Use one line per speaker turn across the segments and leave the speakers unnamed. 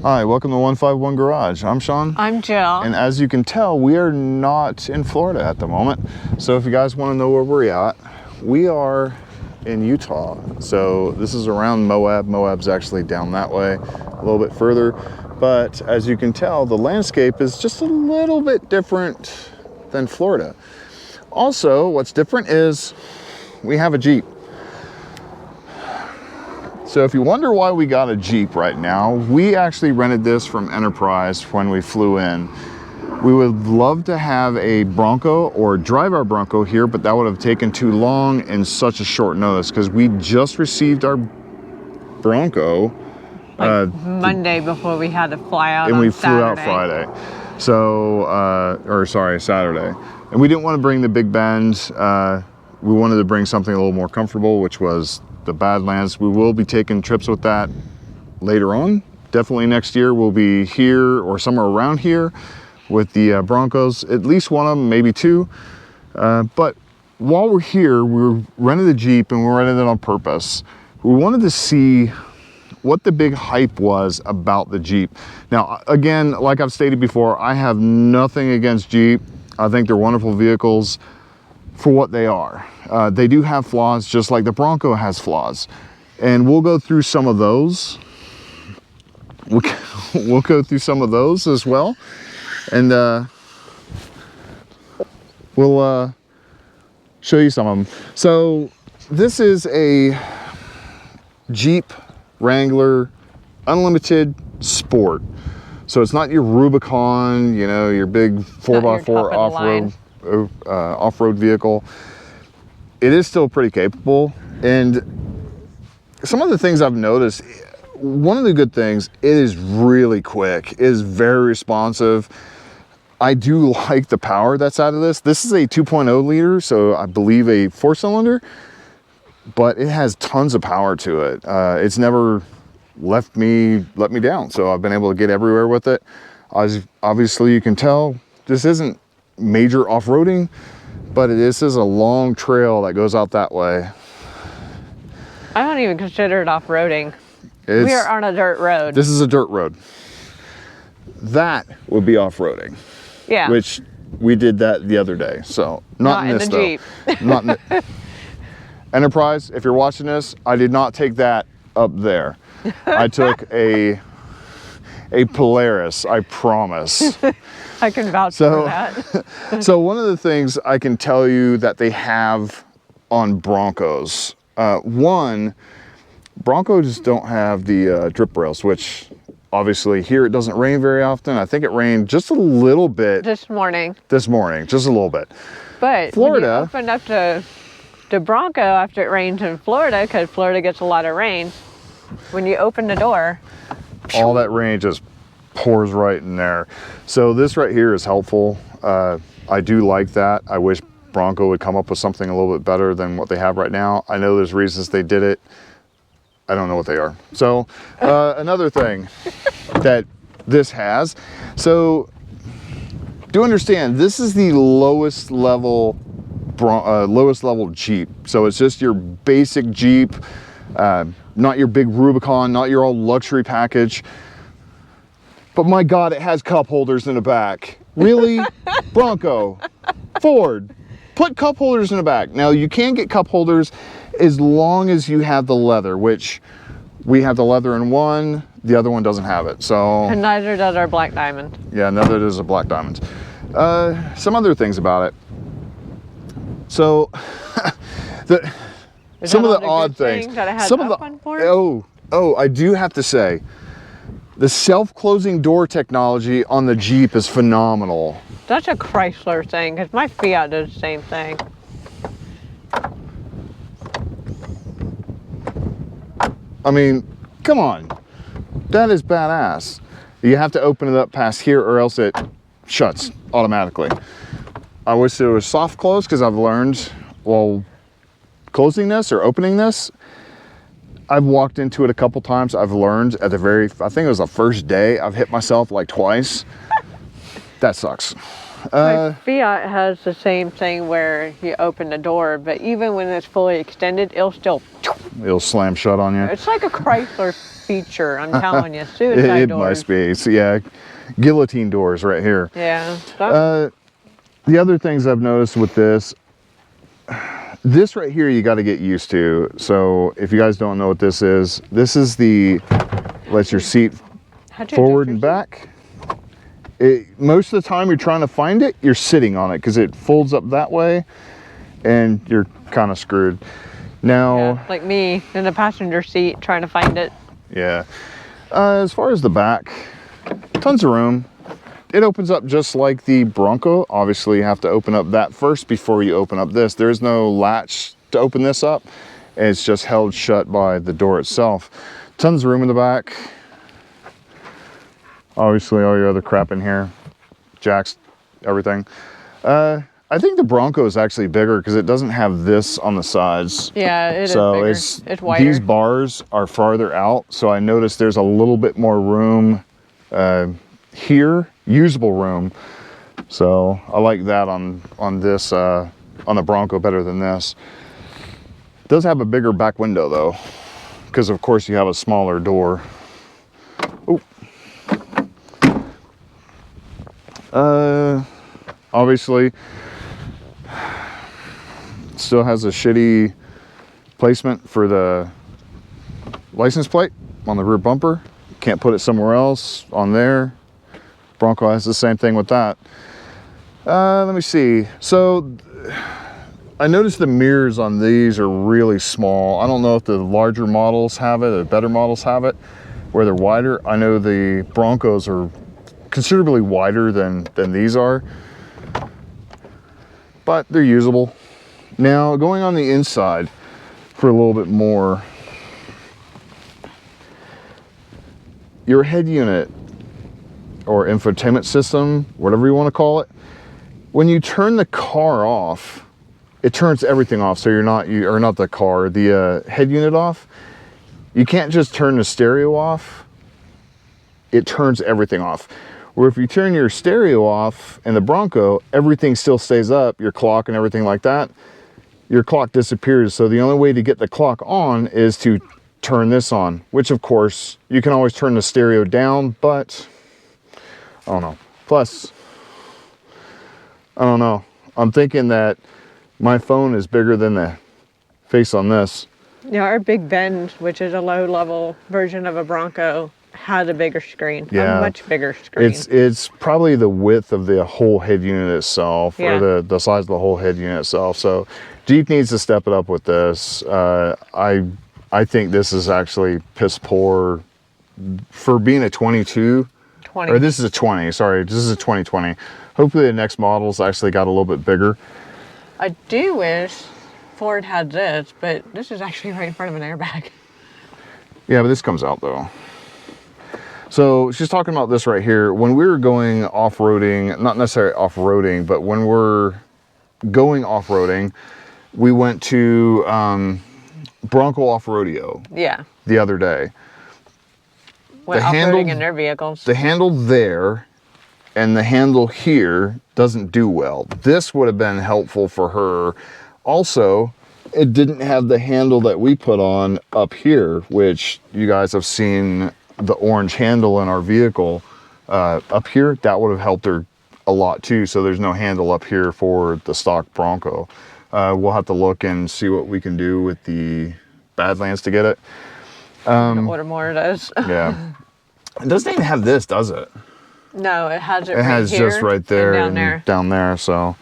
Hi, welcome to 151 Garage. I'm Shawn.
I'm Jill.
And as you can tell, we are not in Florida at the moment. So if you guys want to know where we're at, we are in Utah. So this is around Moab. Moab's actually down that way, a little bit further. But as you can tell, the landscape is just a little bit different than Florida. Also, what's different is we have a Jeep. So if you wonder why we got a Jeep right now, we actually rented this from Enterprise when we flew in. We would love to have a Bronco or drive our Bronco here, but that would have taken too long in such a short notice because we just received our Bronco
Monday before we had to fly out,
and we
Saturday.
flew out Friday. So, or sorry, Saturday. And we didn't want to bring the Big Bend. We wanted to bring something a little more comfortable, which was the Badlands. We will be taking trips with that later on. Definitely next year we'll be here or somewhere around here with the Broncos, at least one of them, maybe two. But while we're here, we rented the Jeep and we rented it on purpose. We wanted to see what the big hype was about the Jeep. Now, again, like I've stated before, I have nothing against Jeep. I think they're wonderful vehicles for what they are. They do have flaws, just like the Bronco has flaws. And we'll go through some of those. We'll go through some of those as well. And we'll show you some of them. So this is a Jeep Wrangler Unlimited Sport. So it's not your Rubicon, you know, your big 4x4 off-road vehicle. It is still pretty capable. And some of the things I've noticed, one of the good things, it is really quick. It is very responsive. I do like the power that's out of this. This is a 2.0 liter, so I believe a 4-cylinder, but it has tons of power to it. It's never let me down, so I've been able to get everywhere with it. As obviously you can tell, this isn't major off-roading, but this is a long trail that goes out that way.
I don't even consider it off-roading. We are on a dirt road.
This is a dirt road. That would be off-roading.
Yeah.
Which we did that the other day. So not in this
the
though.
Jeep.
Not in the Enterprise, if you're watching this, I did not take that up there. I took a Polaris, I promise.
I can vouch for that.
So one of the things I can tell you that they have on Broncos, one, Broncos don't have the drip rails, which obviously here it doesn't rain very often. I think it rained just a little bit.
This morning,
just a little bit.
But
Florida,
when you open up to Bronco after it rains in Florida, because Florida gets a lot of rain, when you open the door,
all that rain just pours right in there. So this right here is helpful. I do like that. I wish Bronco would come up with something a little bit better than what they have right now. I know there's reasons they did it. I don't know what they are. So another thing that this has, so do understand, this is the lowest level Jeep. So it's just your basic Jeep, not your big Rubicon, not your all luxury package. But my God, it has cup holders in the back. Really? Bronco, Ford, put cup holders in the back. Now you can get cup holders as long as you have the leather, which we have the leather in one, the other one doesn't have it. So,
and neither does our Black Diamond.
Yeah, neither does a Black Diamond. Some other things about it. So some of the odd things. I do have to say, the self-closing door technology on the Jeep is phenomenal.
That's a Chrysler thing, because my Fiat does the same thing.
I mean, come on. That is badass. You have to open it up past here or else it shuts automatically. I wish it was soft close, because I've learned, well, closing this or opening this, I've walked into it a couple times. I've learned at I think it was the first day, I've hit myself like twice. That sucks.
My Fiat has the same thing where you open the door, but even when it's fully extended,
It'll slam shut on you.
it's like a Chrysler feature, I'm telling you. Suicide
It
doors.
must be. So, yeah, guillotine doors right here.
Yeah.
The other things I've noticed with this right here you got to get used to. So if you guys don't know what this is the lets your seat forward and back. Most of the time you're trying to find it, you're sitting on it because it folds up that way and you're kind of screwed. Now,
Yeah, like me in the passenger seat trying to find it.
Yeah. As far as the back, tons of room. It opens up just like the Bronco. Obviously, you have to open up that first before you open up this. There's no latch to open this up. It's just held shut by the door itself. Tons of room in the back. Obviously, all your other crap in here. Jacks, everything. I think the Bronco is actually bigger because it doesn't have this on the sides.
Yeah, it is bigger. It's wider.
These bars are farther out, so I noticed there's a little bit more room here, usable room. So I like that on this on the Bronco better than this. It does have a bigger back window though, because of course you have a smaller door. Obviously still has a shitty placement for the license plate on the rear bumper. Can't put it somewhere else on there. Bronco has the same thing with that. Let me see. So I noticed the mirrors on these are really small. I don't know if the larger models have it, or better models have it, where they're wider. I know the Broncos are considerably wider than these are, but they're usable. Now, going on the inside for a little bit more, your head unit or infotainment system, whatever you want to call it, when you turn the car off, it turns everything off. So not the car, the head unit off. You can't just turn the stereo off. It turns everything off. Where if you turn your stereo off in the Bronco, everything still stays up, your clock and everything like that. Your clock disappears. So the only way to get the clock on is to turn this on, which of course you can always turn the stereo down, but I don't know. Plus, I don't know. I'm thinking that my phone is bigger than the face on this.
Yeah, our Big Bend, which is a low-level version of a Bronco, has a bigger screen.
Yeah,
a much bigger screen.
It's probably the width of the whole head unit itself,
yeah.
or the size of the whole head unit itself. So Jeep needs to step it up with this. I think this is actually piss poor for being a 22.
20.
Or this is a 20. Sorry, this is a 2020. Hopefully the next model's actually got a little bit bigger.
I do wish Ford had this, but this is actually right in front of an airbag.
Yeah, but this comes out though. So she's talking about this right here. When we were going off-roading, not necessarily off-roading, but when we're going off-roading, we went to Bronco off-roadeo.
Yeah.
The other day.
Went off-roading in their vehicles.
The handle there and the handle here doesn't do well. This would have been helpful for her. Also, it didn't have the handle that we put on up here, which you guys have seen the orange handle in our vehicle up here. That would have helped her a lot too. So there's no handle up here for the stock Bronco. We'll have to look and see what we can do with the Badlands to get it.
Order more of those.
Yeah. It doesn't even have this, does it?
No, it has it
It
right
has
here
just right there
and down there.
So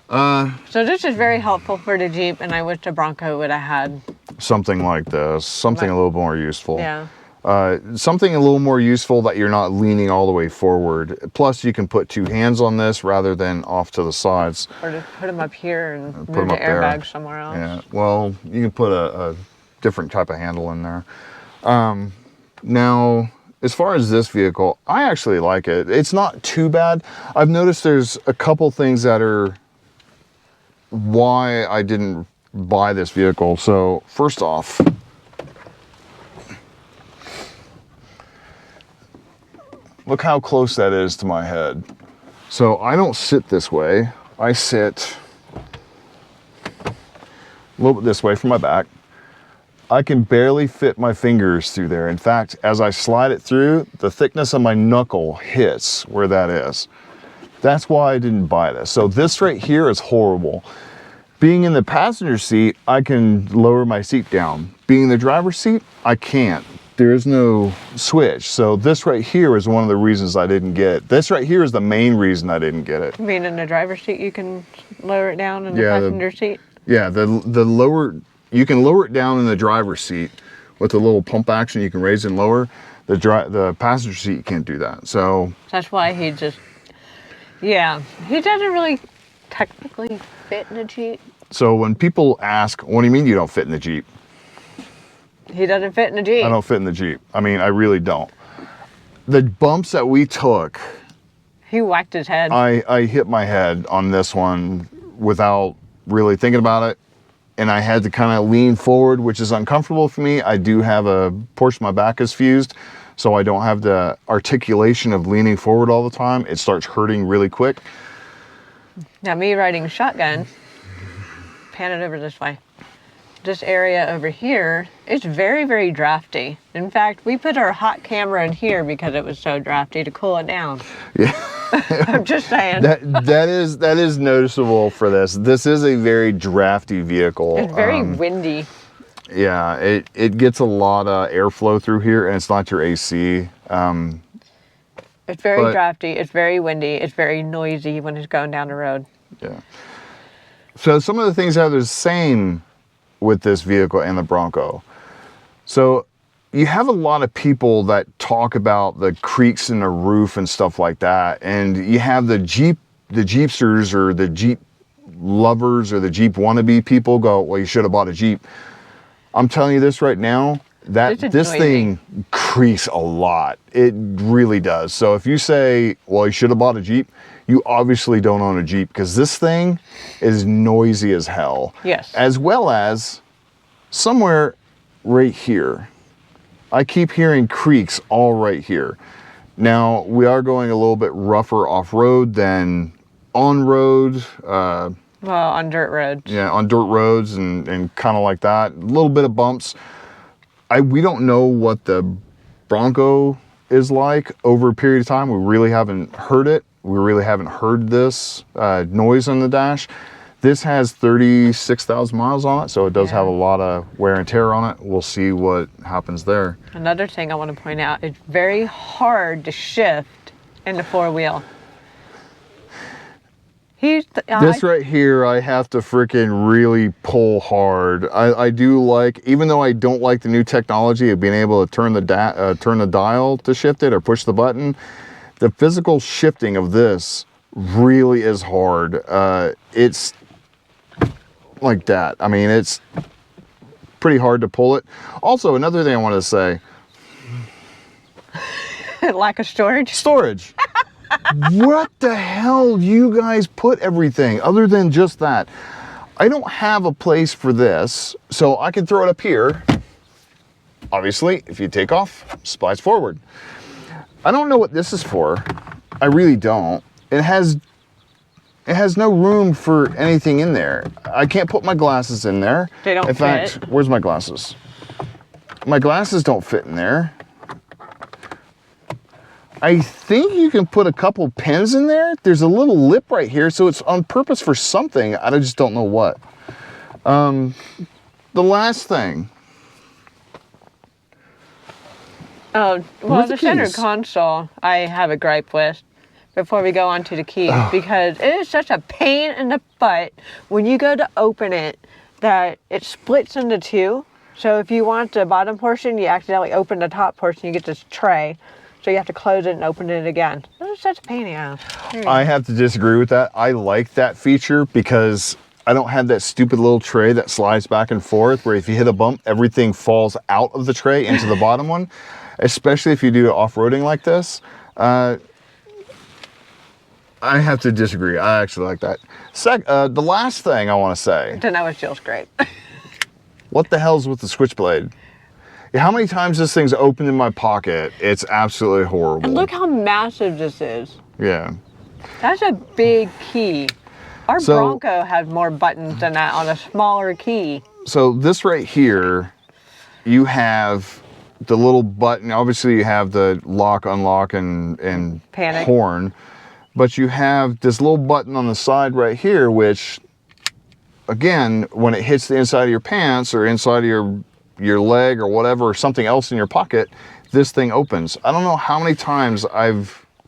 so this is very helpful for the Jeep, and I wish the Bronco would have had
something like this, something a little more useful.
Yeah.
Something a little more useful that you're not leaning all the way forward. Plus, you can put two hands on this rather than off to the sides.
Or just put them up here and
Put
move
them
the
up there.
airbag somewhere else.
Yeah. Well, you can put a different type of handle in there. Now, as far as this vehicle, I actually like it. It's not too bad. I've noticed there's a couple things that are why I didn't buy this vehicle. So first off, look how close that is to my head. So I don't sit this way. I sit a little bit this way from my back. I can barely fit my fingers through there. In fact, as I slide it through, the thickness of my knuckle hits where that is. That's why I didn't buy this. So this right here is horrible. Being in the passenger seat, I can lower my seat down. Being in the driver's seat, I can't. There is no switch. So this right here is one of the reasons I didn't get it. This right here is the main reason I didn't get it.
You mean in the driver's seat you can lower it down in the passenger seat?
Yeah, the lower, you can lower it down in the driver's seat with the little pump action. You can raise and lower. The passenger seat, you can't do that. So
that's why he just, yeah, he doesn't really technically fit in a Jeep.
So when people ask, what do you mean you don't fit in the Jeep?
He doesn't fit in the Jeep.
I don't fit in the Jeep. I mean, I really don't. The bumps that we took,
he whacked his head.
I hit my head on this one without really thinking about it. And I had to kind of lean forward, which is uncomfortable for me. I do have a portion of my back is fused, so I don't have the articulation of leaning forward all the time. It starts hurting really quick.
Now me riding shotgun, pan it over this way. This area over here is very, very drafty. In fact, we put our hot camera in here because it was so drafty to cool it down.
Yeah.
I'm just saying.
That is noticeable for this. This is a very drafty vehicle.
It's very windy.
Yeah, it gets a lot of airflow through here, and it's not your AC.
It's very drafty. It's very windy. It's very noisy when it's going down the road.
Yeah. So some of the things that are the same with this vehicle and the Bronco. So you have a lot of people that talk about the creaks in the roof and stuff like that. And you have the Jeepsters or the Jeep lovers or the Jeep wannabe people go, well, you should have bought a Jeep. I'm telling you this right now, that this thing creaks a lot. It really does. So if you say, well, you should have bought a Jeep, you obviously don't own a Jeep because this thing is noisy as hell.
Yes.
As well as somewhere right here. I keep hearing creaks all right here. Now, we are going a little bit rougher off-road than on-road.
Well, on dirt roads.
Yeah, on dirt roads and kind of like that. A little bit of bumps. We don't know what the Bronco is like over a period of time. We really haven't heard it. We really haven't heard this noise on the dash. This has 36,000 miles on it, so it does have a lot of wear and tear on it. We'll see what happens there.
Another thing I want to point out, it's very hard to shift in the four-wheel. This
right here, I have to freaking really pull hard. I do like, even though I don't like the new technology of being able to turn the dial to shift it or push the button, the physical shifting of this really is hard. It's like that. I mean, it's pretty hard to pull it. Also, another thing I wanted to say.
Lack of storage?
Storage. What the hell do you guys put everything other than just that? I don't have a place for this, so I can throw it up here. Obviously, if you take off, slides forward. I don't know what this is for. I really don't. It has no room for anything in there. I can't put my glasses in there.
They don't fit.
In fact, where's my glasses? My glasses don't fit in there. I think you can put a couple pins in there. There's a little lip right here, so it's on purpose for something. I just don't know what. The last thing.
Oh, well, the center console I have a gripe with before we go on to the keys, because it is such a pain in the butt when you go to open it that it splits into two. So if you want the bottom portion, you accidentally open the top portion, you get this tray. So you have to close it and open it again. It's such a pain in the ass.
I have to disagree with that. I like that feature because I don't have that stupid little tray that slides back and forth where if you hit a bump, everything falls out of the tray into the bottom one, especially if you do off-roading like this. I have to disagree. I actually like that. The last thing I want to say.
Then that was Jill's great.
What the hell's with the switchblade? How many times this thing's opened in my pocket? It's absolutely horrible.
And look how massive this is.
Yeah.
That's a big key. Our Bronco had more buttons than that on a smaller key.
So this right here, you have the little button. Obviously, you have the lock, unlock, and
Panic.
horn. But you have this little button on the side right here, which, again, when it hits the inside of your pants or inside of your leg or whatever, or something else in your pocket, this thing opens. I don't know how many times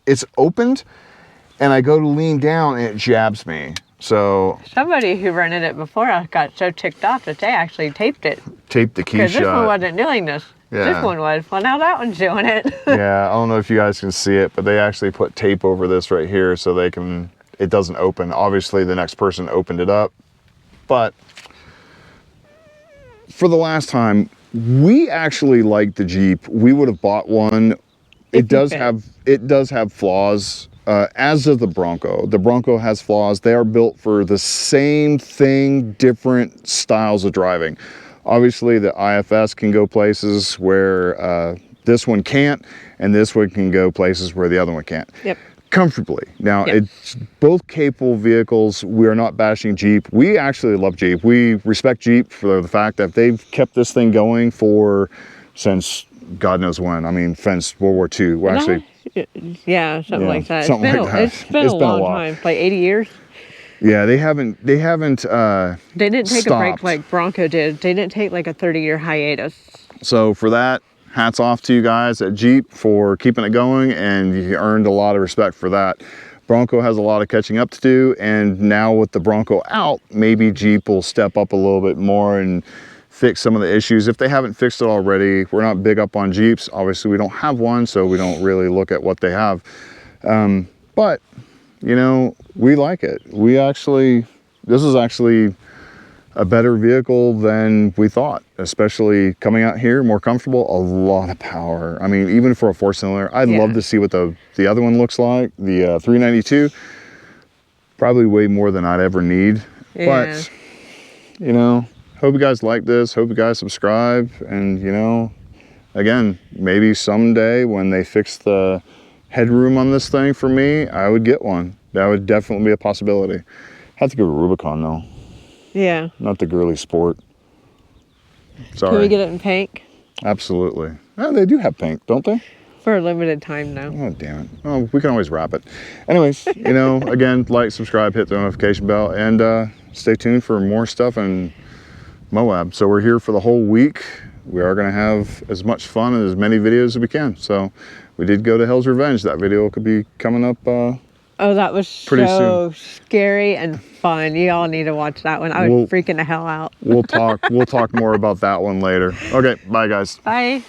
it's opened, and I go to lean down and it jabs me. So
somebody who rented it before us got so ticked off that they actually taped it.
Taped the key shut.
Because this one wasn't doing this.
Yeah.
This one was. Well, now that one's doing it.
Yeah, I don't know if you guys can see it, but they actually put tape over this right here so it doesn't open. Obviously, the next person opened it up. But for the last time, we actually like the Jeep. We would have bought one. It does have flaws. As does the Bronco. The Bronco has flaws. They are built for the same thing, different styles of driving. Obviously, the IFS can go places where this one can't, and this one can go places where the other one can't.
Yep.
Comfortably. Now, it's both capable vehicles. We are not bashing Jeep. We actually love Jeep. We respect Jeep for the fact that they've kept this thing going since God knows when. I mean, since World War II. We're actually...
Yeah, something like that.
Something like that.
It's been a long time, like 80 years.
Yeah, they haven't
They didn't take
stopped.
a break like Bronco did. They didn't take like a 30-year hiatus.
So for that, hats off to you guys at Jeep for keeping it going, and you earned a lot of respect for that. Bronco has a lot of catching up to do, and now with the Bronco out, maybe Jeep will step up a little bit more and fix some of the issues. If they haven't fixed it already, we're not big up on Jeeps. Obviously, we don't have one, so we don't really look at what they have. But, you know, we like it. This is actually a better vehicle than we thought, especially coming out here, more comfortable, a lot of power. I mean, even for a 4-cylinder, I'd love to see what the other one looks like, the 392. Probably way more than I'd ever need.
Yeah.
But, you know, hope you guys like this. Hope you guys subscribe. And, you know, again, maybe someday when they fix the headroom on this thing for me, I would get one. That would definitely be a possibility. Have to go to Rubicon, though.
Yeah.
Not the girly sport. Sorry.
Can we get it in pink?
Absolutely. Oh, they do have pink, don't they?
For a limited time now.
Oh, damn it. Oh, we can always wrap it. Anyways, you know, again, like, subscribe, hit the notification bell, and stay tuned for more stuff in Moab. So we're here for the whole week. We are going to have as much fun and as many videos as we can. So we did go to Hell's Revenge. That video could be coming up
oh, that was
pretty
so
soon.
Scary and fun. You all need to watch that one. I was freaking the hell out.
We'll talk more about that one later. Okay, bye guys.
Bye.